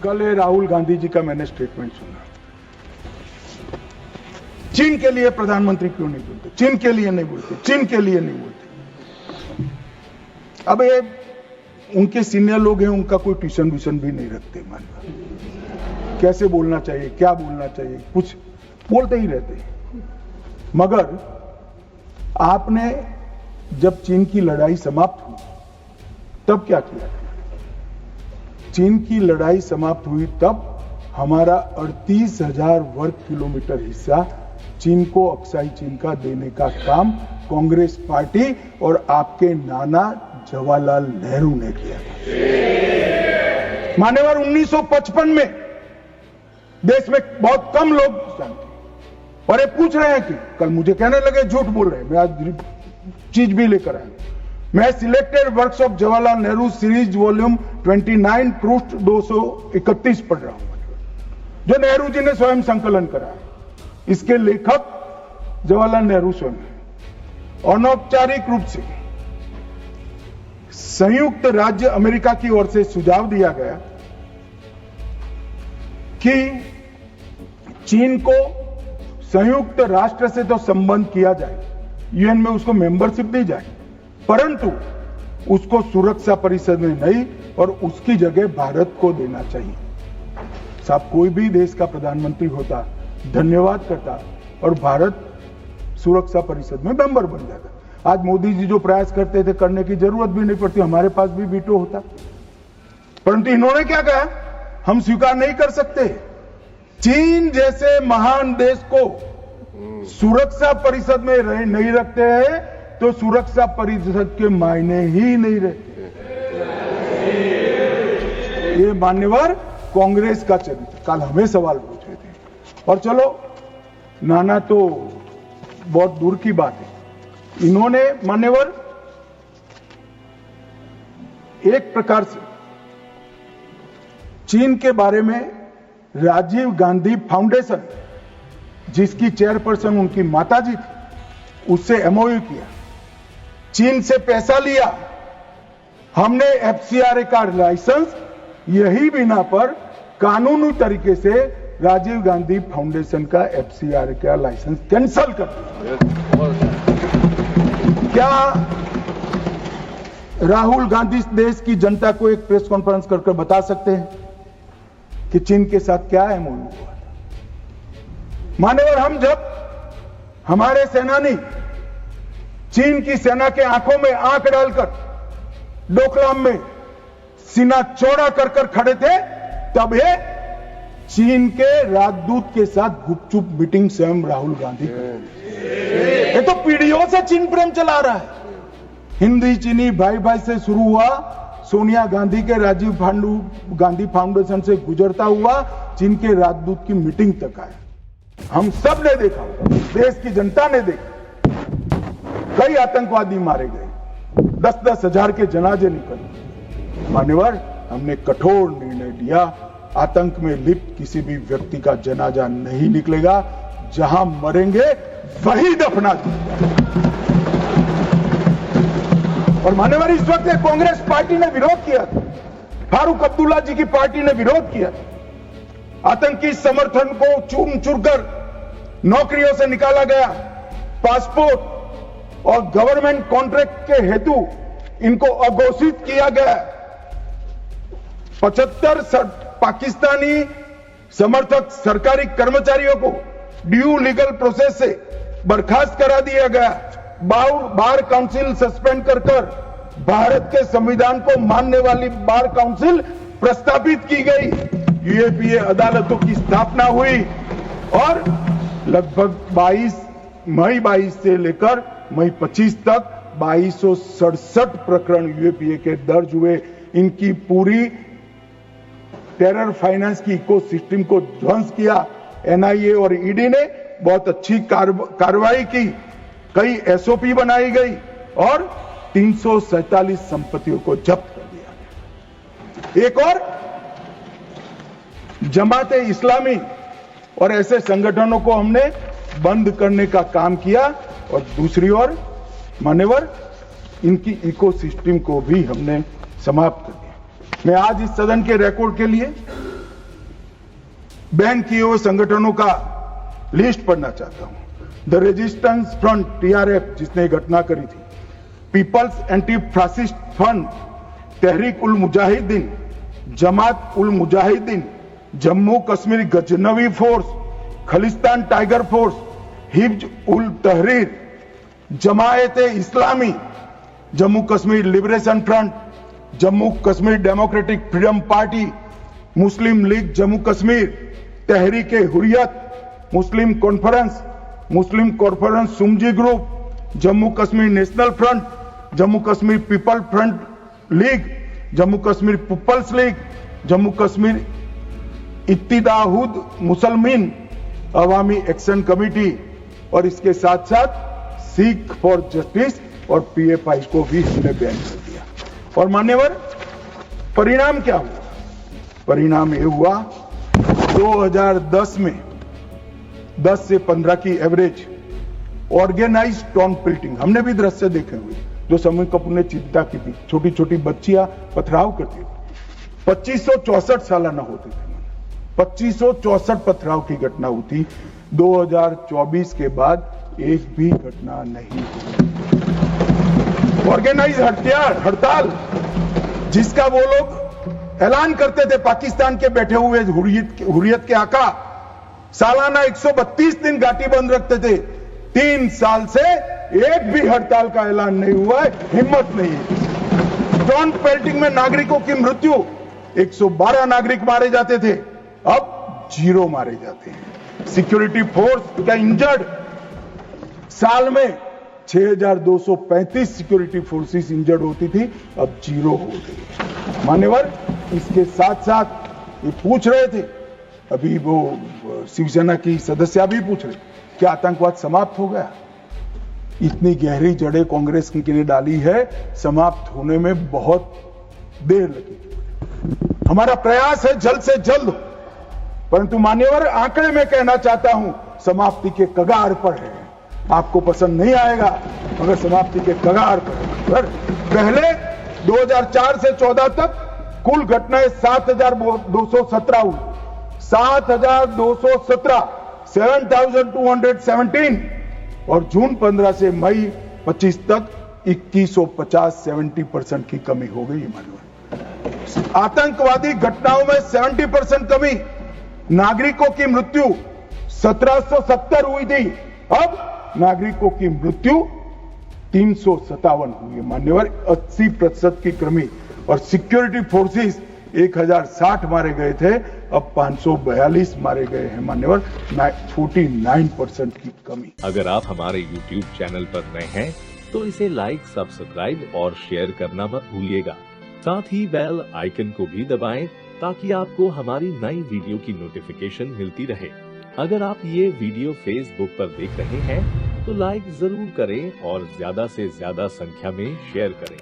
कल ये राहुल गांधी जी का मैंने स्टेटमेंट सुना। चीन के लिए प्रधानमंत्री क्यों नहीं बोलते, चीन के लिए नहीं बोलते, चीन के लिए नहीं बोलते। अब ये उनके सीनियर लोग हैं, उनका कोई ट्यूशन व्यूशन भी नहीं रखते। मान कैसे बोलना चाहिए, क्या बोलना चाहिए, कुछ बोलते ही रहते हैं। मगर आपने जब चीन की लड़ाई समाप्त हुई तब क्या किया? चीन की लड़ाई समाप्त हुई तब हमारा 38,000 वर्ग किलोमीटर हिस्सा चीन को अक्साई चीन का देने का काम कांग्रेस पार्टी और आपके नाना जवाहरलाल नेहरू ने किया था। मान्यवर 1955 में देश में बहुत कम लोग जानते, और ये पूछ रहे हैं कि कल मुझे कहने लगे झूठ बोल रहे हैं। मैं आज चीज भी लेकर आया। मैं selected works of Jawaharlal Nehru series volume 29 पृष्ठ 231 पढ़ रहा हूं, जो नेहरू जी ने स्वयं संकलन करा। इसके लेखक जवाहरलाल नेहरू स्वयं है। अनौपचारिक रूप से संयुक्त राज्य अमेरिका की ओर से सुझाव दिया गया कि चीन को संयुक्त राष्ट्र से तो संबंध किया जाए, यूएन में उसको मेंबरशिप दी जाए, परंतु उसको सुरक्षा परिषद में नहीं और उसकी जगह भारत को देना चाहिए। साहब, कोई भी देश का प्रधानमंत्री होता, धन्यवाद करता और भारत सुरक्षा परिषद में मेंबर बन जाता। आज मोदी जी जो प्रयास करते थे, करने की जरूरत भी नहीं पड़ती, हमारे पास भी वीटो होता। परंतु इन्होंने क्या कहा, हम स्वीकार नहीं कर सकते। चीन जैसे महान देश को सुरक्षा परिषद में नहीं रखते हैं तो सुरक्षा परिषद के मायने ही नहीं रहते। ये मान्यवर कांग्रेस का चरित्र। कल हमें सवाल पूछे थे, और चलो नाना तो बहुत दूर की बात है। इन्होंने मान्यवर एक प्रकार से चीन के बारे में राजीव गांधी फाउंडेशन, जिसकी चेयरपर्सन उनकी माताजी थी, उससे एमओयू किया, चीन से पैसा लिया। हमने एफसीआरए का लाइसेंस यही बिना पर कानूनी तरीके से राजीव गांधी फाउंडेशन का एफसीआरए का लाइसेंस कैंसिल कर दिया। क्या राहुल गांधी देश की जनता को एक प्रेस कॉन्फ्रेंस कर बता सकते हैं कि चीन के साथ क्या एमओयू हुआ था? मान्यवर, हम जब हमारे सेनानी चीन की सेना के आंखों में आंख डालकर डोकलाम में सीना चौड़ा कर खड़े थे, तब ये चीन के राजदूत के साथ गुपचुप मीटिंग स्वयं राहुल गांधी करते। ये तो पीढ़ियों से चीन प्रेम चला रहा है। हिंदी चीनी भाई भाई से शुरू हुआ, सोनिया गांधी के राजीव गांधी फाउंडेशन से गुजरता हुआ चीन के राजदूत की मीटिंग तक आया। हम सब ने देखा, देश की जनता ने देखा, कई आतंकवादी मारे गए, 10-10 हजार के जनाजे निकले। मान्यवर, हमने कठोर निर्णय लिया, आतंक में लिप्त किसी भी व्यक्ति का जनाजा नहीं निकलेगा, जहां मरेंगे वही दफना दिया। और मान्यवर, इस वक्त कांग्रेस पार्टी ने विरोध किया था, फारूक अब्दुल्ला जी की पार्टी ने विरोध किया था। आतंकी समर्थन को चूर चूर कर नौकरियों से निकाला गया, पासपोर्ट और गवर्नमेंट कॉन्ट्रैक्ट के हेतु इनको अघोषित किया गया। 75 पाकिस्तानी समर्थक सरकारी कर्मचारियों को ड्यू लीगल प्रोसेस से बर्खास्त करा दिया गया। बार काउंसिल सस्पेंड कर भारत के संविधान को मानने वाली बार काउंसिल प्रस्तावित की गई। यूएपीए अदालतों की स्थापना हुई और लगभग मई 22 से लेकर मई 25 तक 2267 प्रकरण यूएपीए के दर्ज हुए। इनकी पूरी टेरर फाइनेंस की इकोसिस्टम को ध्वंस किया। एनआईए और ईडी ने बहुत अच्छी कार्रवाई की, कई एसओपी बनाई गई और 347 संपत्तियों को जब्त कर दिया। एक और जमात इस्लामी और ऐसे संगठनों को हमने बंद करने का काम किया और दूसरी ओर मान्यवर इनकी इकोसिस्टम को भी हमने समाप्त कर दिया। मैं आज इस सदन के रिकॉर्ड के लिए बैन किए हुए संगठनों का लिस्ट पढ़ना चाहता हूं। द रेजिस्टेंस फ्रंट TRF जिसने घटना करी थी, People's Anti Fascist Front, Tehreek ul Mujahideen, Jamaat ul Mujahideen, Jammu Kashmir Ghaznavi Force, Khalistan Tiger Force, हिब्ज ul Tahrir, Jamaat Islami, Jammu Kashmir Liberation Front, Jammu Kashmir Democratic Freedom Party, Muslim League Jammu Kashmir, Tehreek Hurriyat, Muslim Conference Sumji Group, Jammu Kashmir National Front, Jammu Kashmir People Front League, Jammu Kashmir People's League, Jammu Kashmir Ittihad Musalman Awami Action Committee, और इसके साथ साथ सिख फॉर जस्टिस और PFI को भी हमने बैन कर दिया। और मान्यवर, परिणाम क्या हुआ? परिणाम ये हुआ 2010 में 10 से 15 की एवरेज ऑर्गेनाइज टाउन प्लिटिंग, हमने भी दृश्य देखे हुए जो समय कपूर ने चिंता की थी, छोटी छोटी बच्चियां पथराव करती थी, 2564 सालाना होते थे, 2564 पथराव की घटना हुई। 2024 के बाद एक भी घटना नहीं हुई। ऑर्गेनाइज हड़ताल जिसका वो लोग ऐलान करते थे, पाकिस्तान के बैठे हुए हुर्रियत के आका सालाना 132 दिन घाटी बंद रखते थे, 3 साल से एक भी हड़ताल का ऐलान नहीं हुआ है, हिम्मत नहीं है। टाउन पेल्टिंग में नागरिकों की मृत्यु, 112 नागरिक मारे जाते थे, अब 0 मारे जाते हैं। सिक्योरिटी फोर्स का इंजर्ड, साल में 6235 सिक्योरिटी फोर्सेस इंजर्ड होती थी, अब 0 हो गई। मान्यवर, इसके साथ साथ ये पूछ रहे थे, अभी वो शिवसेना की सदस्य भी पूछ रहे, क्या आतंकवाद समाप्त हो गया? इतनी गहरी जड़ें कांग्रेस ने डाली है, समाप्त होने में बहुत देर लगी। हमारा प्रयास है जल्द से जल्द, परंतु मान्यवर, आंकड़े में कहना चाहता हूं, समाप्ति के कगार पर है। आपको पसंद नहीं आएगा मगर समाप्ति के कगार पर। पहले 2004 से 14 तक कुल घटनाएं 7217 हुई, 7217, 7217, और जून 15 से मई 25 तक 2150, 70% की कमी हो गई। मानव आतंकवादी घटनाओं में 70% कमी, नागरिकों की मृत्यु 1770 हुई थी, अब नागरिकों की मृत्यु 357 हुई है। मान्यवर, 80% की कमी, और सिक्योरिटी फोर्सेस 1060 मारे गए थे, अब 542 मारे गए हैं। मान्यवर, 49% की कमी। अगर आप हमारे YouTube चैनल पर नए हैं तो इसे लाइक, सब्सक्राइब और शेयर करना मत भूलिएगा। साथ ही बेल आइकन को भी दबाएं ताकि आपको हमारी नई वीडियो की नोटिफिकेशन मिलती रहे। अगर आप ये वीडियो Facebook पर देख रहे हैं तो लाइक जरूर करें और ज्यादा से ज्यादा संख्या में शेयर करें।